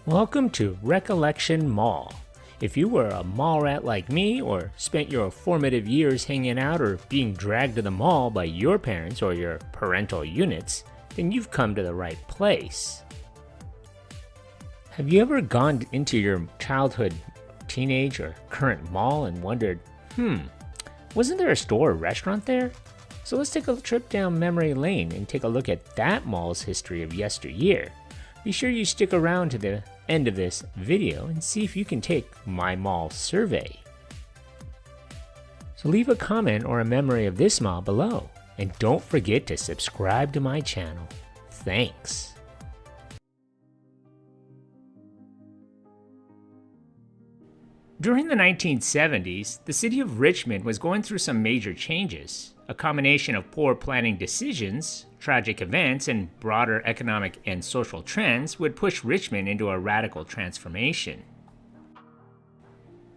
Welcome to Recollection Mall. If you were a mall rat like me, or spent your formative years hanging out or being dragged to the mall by your parents or your parental units, then you've come to the right place. Have you ever gone into your childhood, teenage, or current mall and wondered, wasn't there a store or restaurant there? So let's take a trip down memory lane and take a look at that mall's history of yesteryear. Be sure you stick around to the end of this video and see if you can take my mall survey. So leave a comment or a memory of this mall below, and don't forget to subscribe to my channel. Thanks. During the 1970s, the city of Richmond was going through some major changes. A combination of poor planning decisions, tragic events, and broader economic and social trends would push Richmond into a radical transformation.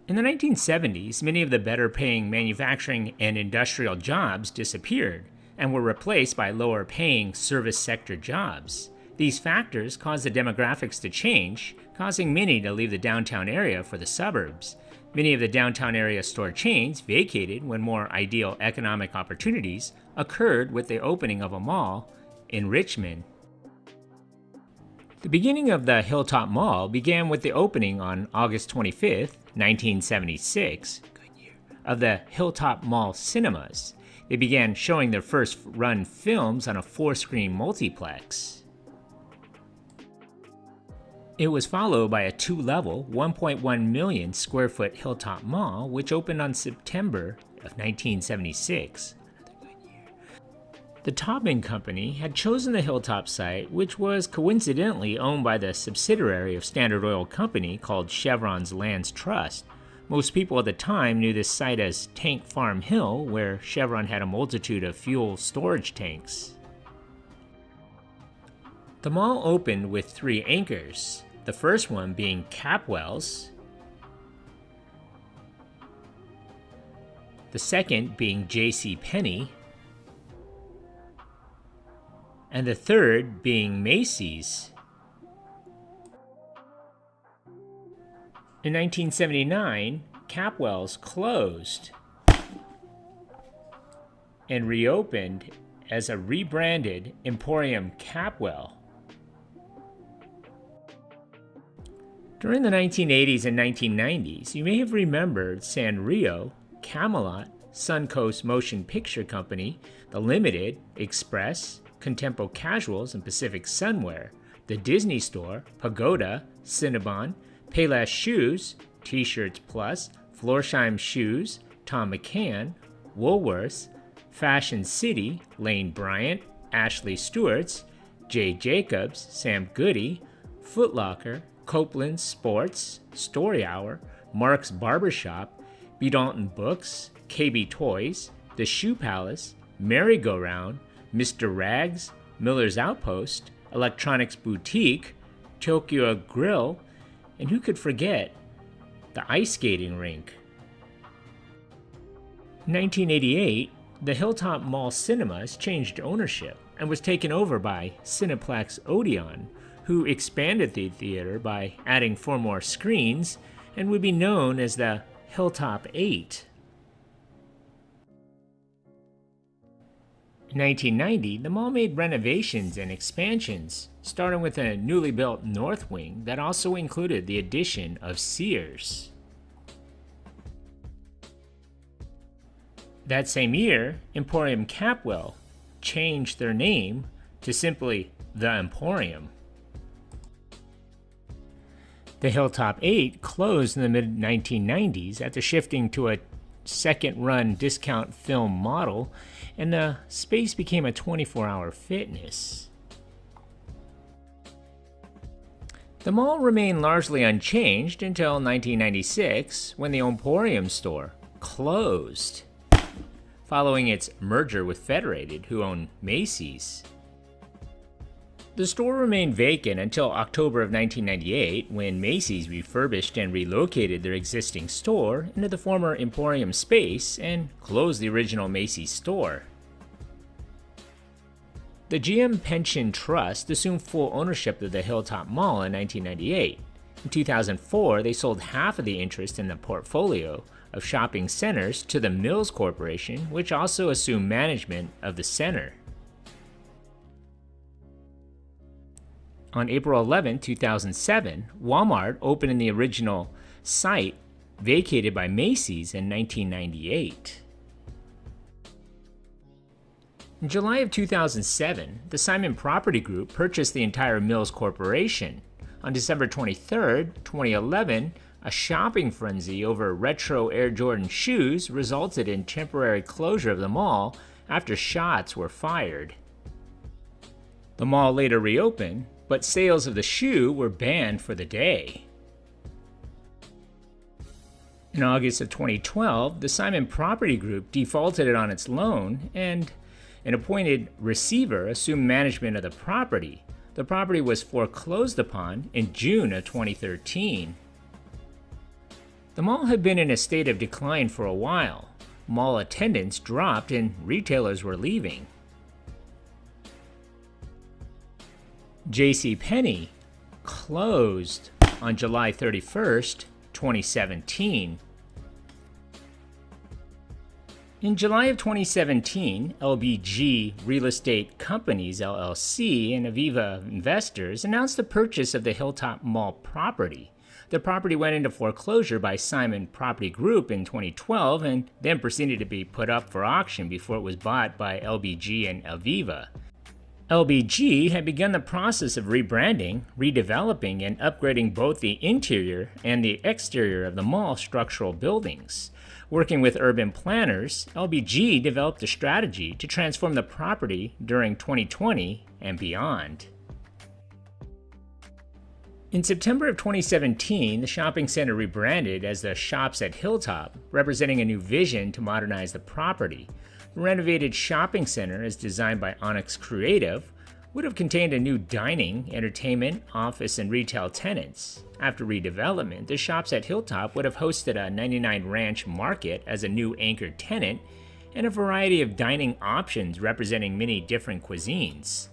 In the 1970s, many of the better-paying manufacturing and industrial jobs disappeared and were replaced by lower-paying service sector jobs. These factors caused the demographics to change, causing many to leave the downtown area for the suburbs. Many of the downtown area store chains vacated when more ideal economic opportunities occurred with the opening of a mall in Richmond. The beginning of the Hilltop Mall began with the opening on August 25, 1976, of the Hilltop Mall cinemas. They began showing their first run films on a 4-screen multiplex. It was followed by a 2-level, 1.1 million square foot Hilltop Mall, which opened on September of 1976. The Taubman Company had chosen the Hilltop site, which was coincidentally owned by the subsidiary of Standard Oil Company called Chevron's Lands Trust. Most people at the time knew this site as Tank Farm Hill, where Chevron had a multitude of fuel storage tanks. The mall opened with 3 anchors, the first one being Capwell's, the second being JCPenney, and the third being Macy's. In 1979, Capwell's closed and reopened as a rebranded Emporium Capwell. During the 1980s and 1990s, you may have remembered Sanrio, Camelot, Suncoast Motion Picture Company, The Limited, Express, Contempo Casuals, and Pacific Sunwear, the Disney Store, Pagoda, Cinnabon, Payless Shoes, T-Shirts Plus, Florsheim Shoes, Tom McCann, Woolworths, Fashion City, Lane Bryant, Ashley Stewart's, J. Jacobs, Sam Goody, Foot Locker, Copeland Sports, Story Hour, Mark's Barbershop, B. Dalton Books, KB Toys, The Shoe Palace, Merry-Go-Round, Mr. Rags, Miller's Outpost, Electronics Boutique, Tokyo Grill, and who could forget the ice skating rink. In 1988, the Hilltop Mall Cinemas changed ownership and was taken over by Cineplex Odeon, who expanded the theater by adding 4 more screens and would be known as the Hilltop 8. In 1990, the mall made renovations and expansions, starting with a newly built north wing that also included the addition of Sears. That same year, Emporium Capwell changed their name to simply The Emporium. The Hilltop 8 closed in the mid-1990s after shifting to a second-run discount film model, and the space became a 24-hour fitness. The mall remained largely unchanged until 1996, when the Emporium store closed, following its merger with Federated, who owned Macy's. The store remained vacant until October of 1998, when Macy's refurbished and relocated their existing store into the former Emporium space and closed the original Macy's store. The GM Pension Trust assumed full ownership of the Hilltop Mall in 1998. In 2004, they sold half of the interest in the portfolio of shopping centers to the Mills Corporation, which also assumed management of the center. On April 11, 2007, Walmart opened in the original site vacated by Macy's in 1998. In July of 2007, the Simon Property Group purchased the entire Mills Corporation. On December 23, 2011, a shopping frenzy over retro Air Jordan shoes resulted in temporary closure of the mall after shots were fired. The mall later reopened, but sales of the shoe were banned for the day. In August of 2012, the Simon Property Group defaulted on its loan and an appointed receiver assumed management of the property. The property was foreclosed upon in June of 2013. The mall had been in a state of decline for a while. Mall attendance dropped and retailers were leaving. JCPenney closed on July 31st, 2017. In July of 2017, LBG Real Estate Companies LLC and Aviva Investors announced the purchase of the Hilltop Mall property. The property went into foreclosure by Simon Property Group in 2012 and then proceeded to be put up for auction before it was bought by LBG and Aviva. LBG had begun the process of rebranding, redeveloping, and upgrading both the interior and the exterior of the mall structural buildings. Working with urban planners, LBG developed a strategy to transform the property during 2020 and beyond. In September of 2017, the shopping center rebranded as the Shops at Hilltop, representing a new vision to modernize the property. The renovated shopping center, as designed by Onyx Creative, would have contained a new dining, entertainment, office, and retail tenants. After redevelopment, the Shops at Hilltop would have hosted a 99 Ranch Market as a new anchor tenant and a variety of dining options representing many different cuisines.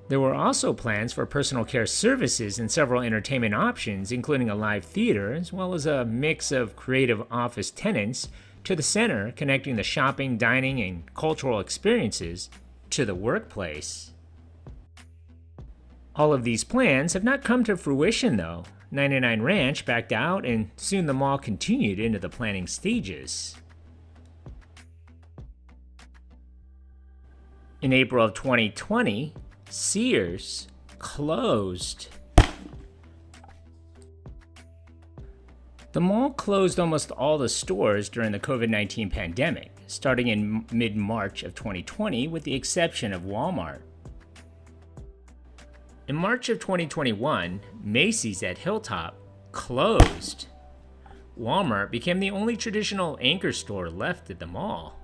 There were also plans for personal care services and several entertainment options, including a live theater, as well as a mix of creative office tenants to the center, connecting the shopping, dining, and cultural experiences to the workplace. All of these plans have not come to fruition, though. 99 Ranch backed out, and soon the mall continued into the planning stages. In April of 2020, Sears closed. The mall closed almost all the stores during the COVID-19 pandemic, starting in mid-March of 2020 with the exception of Walmart. In March of 2021, Macy's at Hilltop closed. Walmart became the only traditional anchor store left at the mall.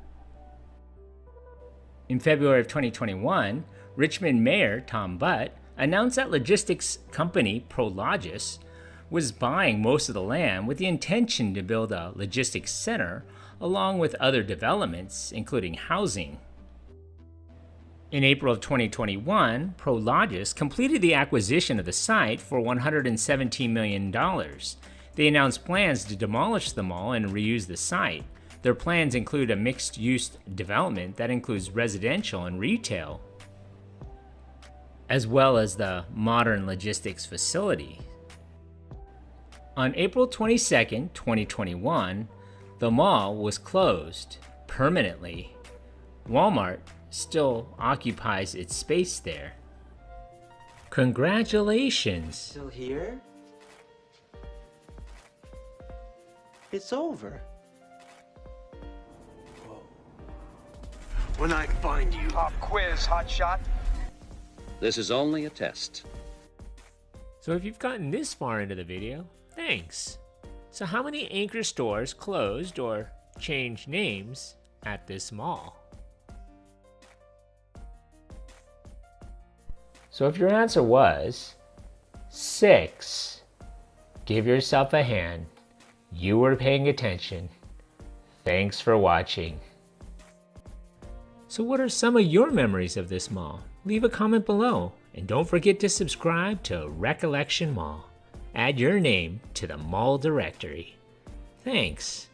In February of 2021, Richmond Mayor Tom Butt announced that logistics company Prologis was buying most of the land with the intention to build a logistics center along with other developments, including housing. In April of 2021, Prologis completed the acquisition of the site for $117 million. They announced plans to demolish the mall and reuse the site. Their plans include a mixed-use development that includes residential and retail, as well as the modern logistics facility. On April 22, 2021, the mall was closed permanently. Walmart still occupies its space there. Congratulations! Still here? It's over. Whoa. When I find you. Pop quiz, hotshot. This is only a test. So if you've gotten this far into the video, thanks. So how many anchor stores closed or changed names at this mall? So if your answer was 6, give yourself a hand. You were paying attention. Thanks for watching. So what are some of your memories of this mall? Leave a comment below, and don't forget to subscribe to Recollection Mall. Add your name to the mall directory. Thanks.